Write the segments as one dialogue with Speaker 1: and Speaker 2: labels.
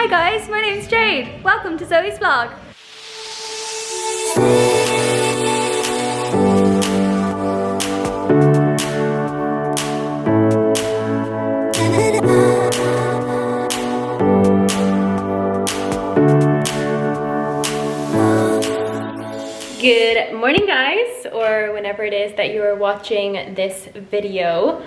Speaker 1: Hi guys, my name's Jade. Welcome to Zoe's vlog. Good morning guys, or whenever it is that you are watching this video.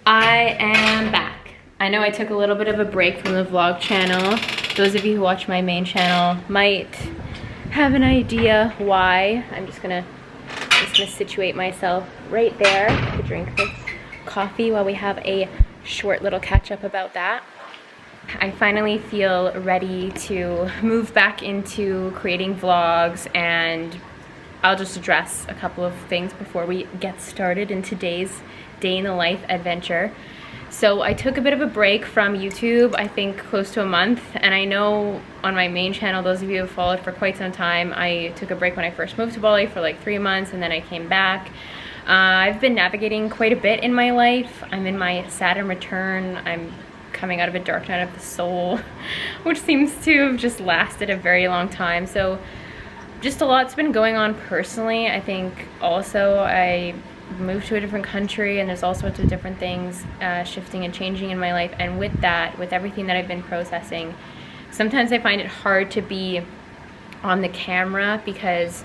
Speaker 1: I am back. I know I took a little bit of a break from the vlog channel. Those of you who watch my main channel might have an idea why. I'm just gonna situate myself right there to drink this coffee while we have a short little catch up about that. I finally feel ready to move back into creating vlogs, and I'll just address a couple of things before we get started in today's day in the life adventure. So I took a bit of a break from YouTube, I think close to a month, and I know on my main channel, those of you who have followed for quite some time, I took a break when I first moved to Bali for like 3 months, and then I came back. I've been navigating quite a bit in my life. I'm in my Saturn return. I'm coming out of a dark night of the soul, which seems to have just lasted a very long time. So just a lot's been going on personally. I think also I moved to a different country, and there's all sorts of different things shifting and changing in my life. And with that, with everything that I've been processing, sometimes I find it hard to be on the camera, because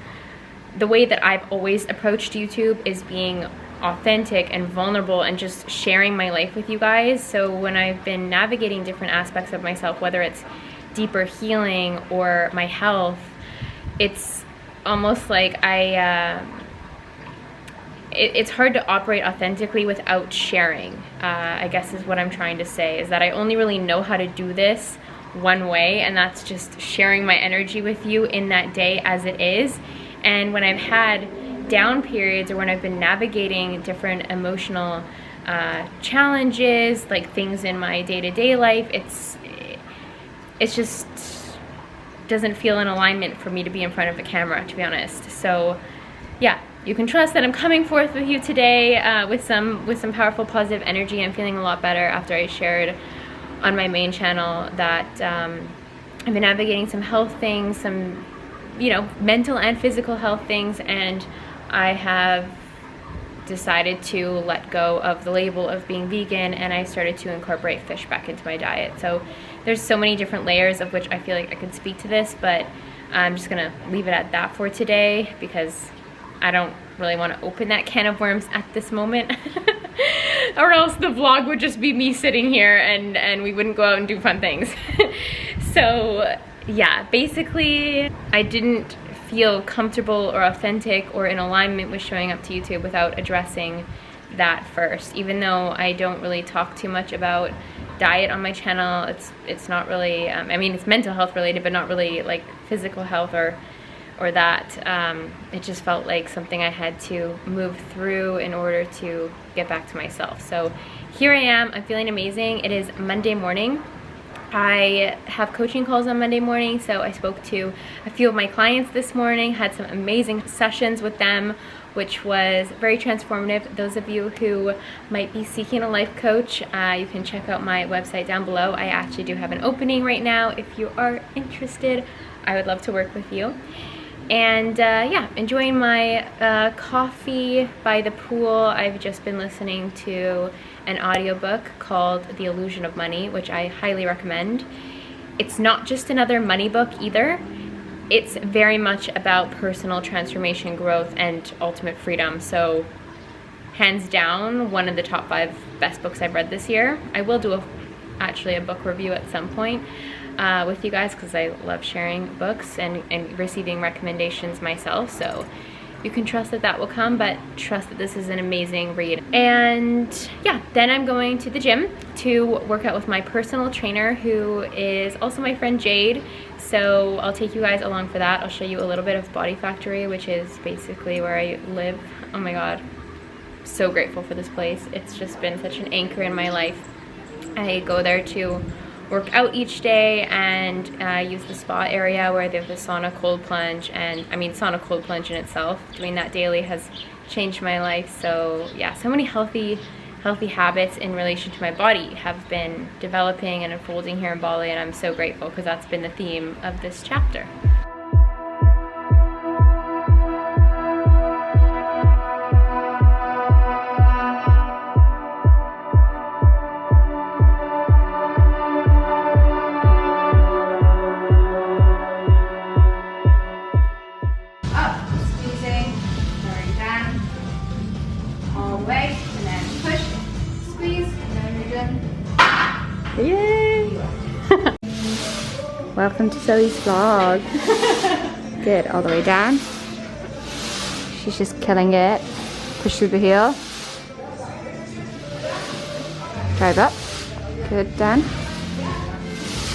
Speaker 1: the way that I've always approached YouTube is being authentic and vulnerable and just sharing my life with you guys. So when I've been navigating different aspects of myself, whether it's deeper healing or my health, it's almost like it's hard to operate authentically without sharing, I guess is what I'm trying to say, is that I only really know how to do this one way, and that's just sharing my energy with you in that day as it is. And when I've had down periods, or when I've been navigating different emotional challenges, like things in my day-to-day life, it's just doesn't feel in alignment for me to be in front of the camera, to be honest. So yeah, you can trust that I'm coming forth with you today with some powerful positive energy. I'm feeling a lot better after I shared on my main channel that I've been navigating some health things, some mental and physical health things, and I have decided to let go of the label of being vegan, and I started to incorporate fish back into my diet. So there's so many different layers of which I feel like I could speak to this, but I'm just gonna leave it at that for today, because I don't really want to open that can of worms at this moment. Or else the vlog would just be me sitting here and we wouldn't go out and do fun things. So yeah, basically I didn't feel comfortable or authentic or in alignment with showing up to YouTube without addressing that first. Even though I don't really talk too much about diet on my channel, it's not really, I mean, it's mental health related, but not really like physical health or that. It just felt like something I had to move through in order to get back to myself. So here I am, I'm feeling amazing. It is Monday morning. I have coaching calls on Monday morning, so I spoke to a few of my clients this morning, had some amazing sessions with them, which was very transformative. Those of you who might be seeking a life coach, you can check out my website down below. I actually do have an opening right now. If you are interested, I would love to work with you. And yeah, enjoying my coffee by the pool. I've just been listening to an audiobook called The Illusion of Money, which I highly recommend. It's not just another money book either. It's very much about personal transformation, growth, and ultimate freedom. So hands down, one of the top 5 best books I've read this year. I will do actually a book review at some point with you guys, because I love sharing books and receiving recommendations myself. So you can trust that that will come, but trust that this is an amazing read. And yeah, then I'm going to the gym to work out with my personal trainer, who is also my friend Jade. So I'll take you guys along for that. I'll show you a little bit of Body Factory, which is basically where I live. Oh my god, so grateful for this place. It's just been such an anchor in my life. I go there to work out each day and use the spa area where they have the sauna cold plunge. And I mean, sauna cold plunge in itself, doing that daily has changed my life. So yeah, so many healthy healthy habits in relation to my body have been developing and unfolding here in Bali, and I'm so grateful because that's been the theme of this chapter.
Speaker 2: Yay! Welcome to Zoe's vlog. Good, all the way down. She's just killing it. Push through the heel. Drive up. Good, down.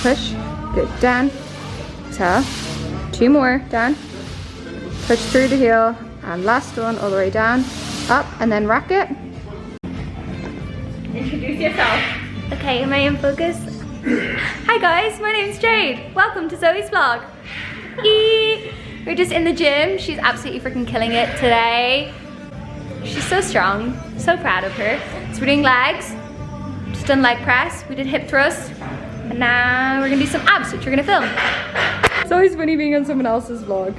Speaker 2: Push. Good, down. Exhale. 2 more, down. Push through the heel. And last one, all the way down. Up, and then rack it.
Speaker 1: Introduce yourself.
Speaker 2: Okay, am I in focus? Hi guys, my name's Jade. Welcome to Zoe's vlog. Eee! We're just in the gym. She's absolutely freaking killing it today. She's so strong. So proud of her. So we're doing legs. Just done leg press. We did hip thrust. And now we're gonna do some abs, which we're gonna film. It's always funny being on someone else's vlog.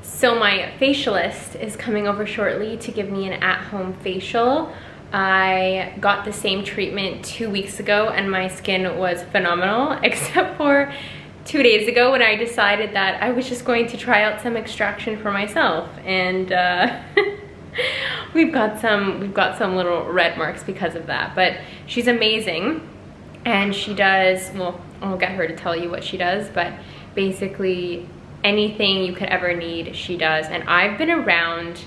Speaker 1: So my facialist is coming over shortly to give me an at-home facial. I got the same treatment 2 weeks ago and my skin was phenomenal, except for 2 days ago when I decided that I was just going to try out some extraction for myself, and we've got some little red marks because of that. But she's amazing, and she does, well, I'll get her to tell you what she does, but basically anything you could ever need, she does. And I've been around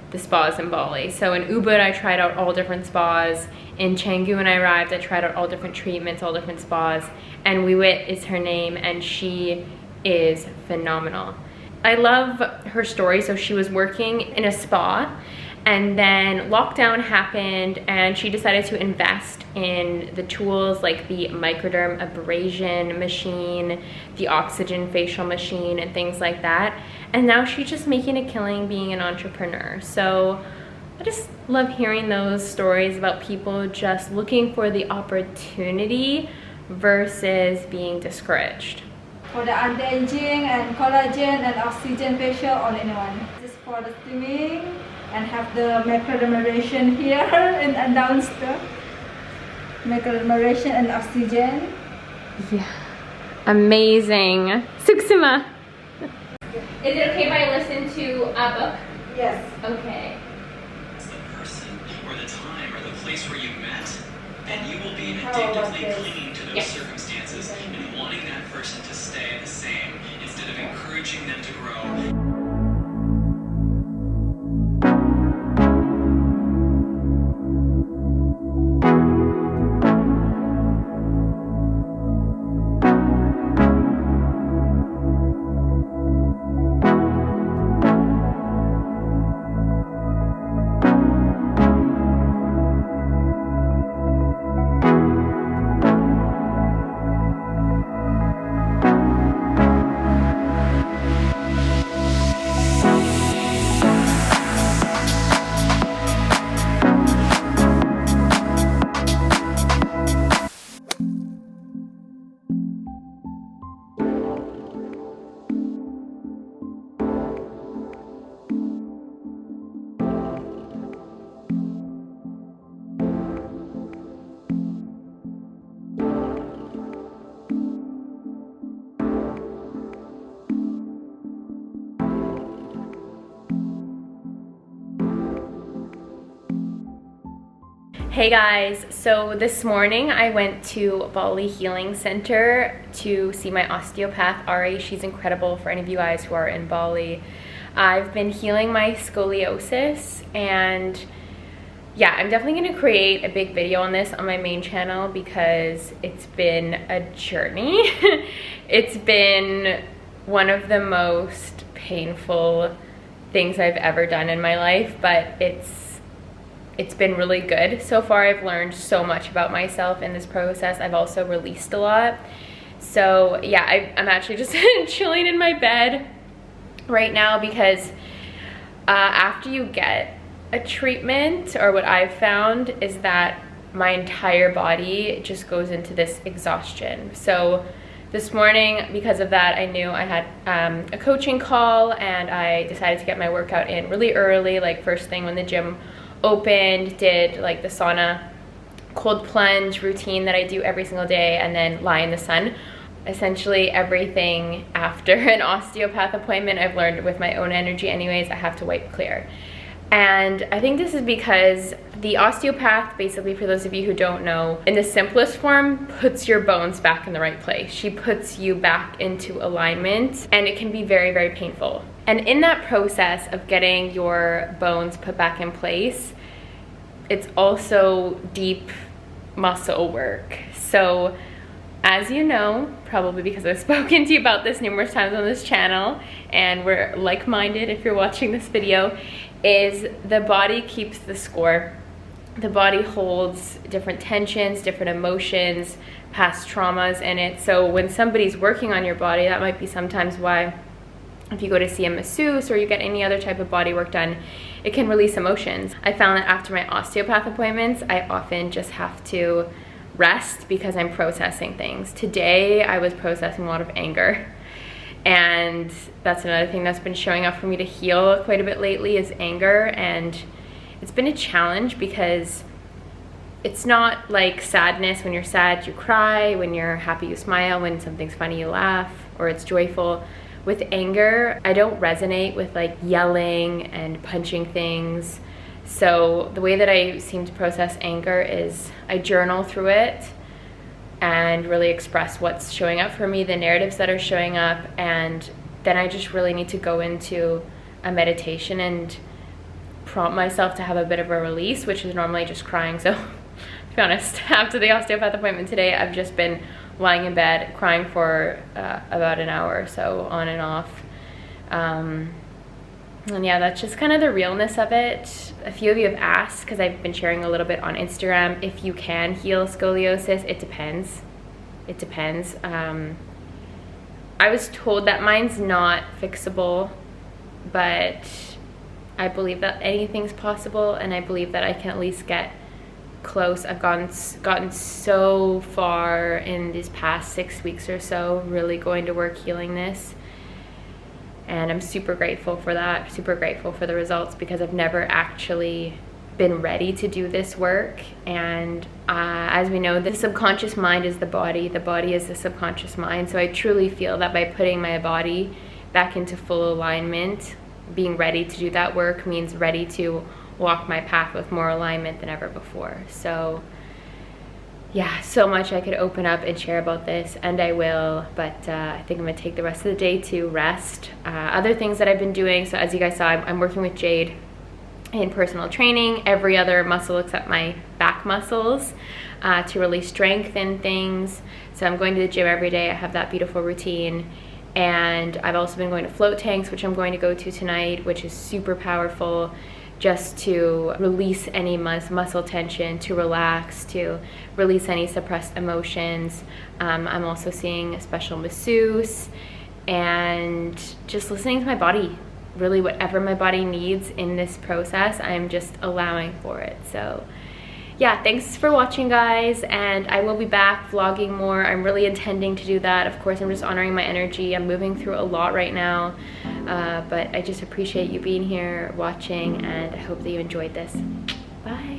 Speaker 1: the spas in Bali. So in Ubud, I tried out all different spas. In Canggu, when I arrived, I tried out all different treatments, all different spas. And Wiwit is her name, and she is phenomenal. I love her story. So she was working in a spa, and then lockdown happened, and she decided to invest in the tools like the microderm abrasion machine, the oxygen facial machine, and things like that. And now she's just making a killing being an entrepreneur. So I just love hearing those stories about people just looking for the opportunity versus being discouraged.
Speaker 3: For the anti-aging and collagen and oxygen facial all in one. This is for the steaming and have the microdermabrasion here and downstairs. Microdermabrasion and oxygen.
Speaker 1: Yeah, amazing. Suksima. Is it okay if I listen to a book?
Speaker 3: Yes.
Speaker 1: Okay.
Speaker 4: The person or the time or the place where you met, then you will be addictively clinging to those circumstances and wanting that person to stay the same instead of encouraging them to grow.
Speaker 1: Hey guys, so this morning I went to Bali Healing Center to see my osteopath, Ari. She's incredible for any of you guys who are in Bali. I've been healing my scoliosis, and yeah, I'm definitely gonna create a big video on this on my main channel because it's been a journey. It's been one of the most painful things I've ever done in my life, but it's been really good. So far, I've learned so much about myself in this process. I've also released a lot. So yeah, I'm actually just chilling in my bed right now because after you get a treatment, or what I've found is that my entire body just goes into this exhaustion. So this morning, because of that, I knew I had a coaching call, and I decided to get my workout in really early, like first thing when the gym opened, did like the sauna cold plunge routine that I do every single day, and then lie in the sun. Essentially everything after an osteopath appointment, I've learned with my own energy anyways, I have to wipe clear. And I think this is because the osteopath, basically for those of you who don't know, in the simplest form, puts your bones back in the right place. She puts you back into alignment, and it can be very, very painful. And in that process of getting your bones put back in place, it's also deep muscle work. So as you know, probably because I've spoken to you about this numerous times on this channel, and we're like-minded if you're watching this video, is the body keeps the score. The body holds different tensions, different emotions, past traumas in it. So when somebody's working on your body, that might be sometimes why if you go to see a masseuse or you get any other type of body work done, it can release emotions. I found that after my osteopath appointments, I often just have to rest because I'm processing things. Today, I was processing a lot of anger. And that's another thing that's been showing up for me to heal quite a bit lately is anger. And it's been a challenge because it's not like sadness. When you're sad, you cry. When you're happy, you smile. When something's funny, you laugh, or it's joyful. With anger, I don't resonate with like yelling and punching things. So the way that I seem to process anger is I journal through it and really express what's showing up for me, the narratives that are showing up, and then I just really need to go into a meditation and prompt myself to have a bit of a release, which is normally just crying. So to be honest, after the osteopath appointment today, I've just been lying in bed crying for about an hour or so, on and off. And yeah, that's just kind of the realness of it. A few of you have asked, because I've been sharing a little bit on Instagram, if you can heal scoliosis. It depends. It depends. I was told that mine's not fixable, but I believe that anything's possible, and I believe that I can at least get close. I've gotten so far in these past 6 weeks or so, really going to work healing this. And I'm super grateful for that, super grateful for the results, because I've never actually been ready to do this work. And as we know, the subconscious mind is the body is the subconscious mind. So I truly feel that by putting my body back into full alignment, being ready to do that work means ready to walk my path with more alignment than ever before. So yeah, so much I could open up and share about this, and I will, but I think I'm gonna take the rest of the day to rest. Other things that I've been doing, so as you guys saw, I'm working with Jade in personal training, every other muscle except my back muscles, to really strengthen things. So I'm going to the gym every day. I have that beautiful routine. And I've also been going to float tanks, which I'm going to go to tonight, which is super powerful, just to release any muscle tension, to relax, to release any suppressed emotions. I'm also seeing a special masseuse, and just listening to my body. Really, whatever my body needs in this process, I'm just allowing for it. So yeah, thanks for watching, guys, and I will be back vlogging more. I'm really intending to do that. Of course, I'm just honoring my energy. I'm moving through a lot right now, but I just appreciate you being here watching, and I hope that you enjoyed this. Bye.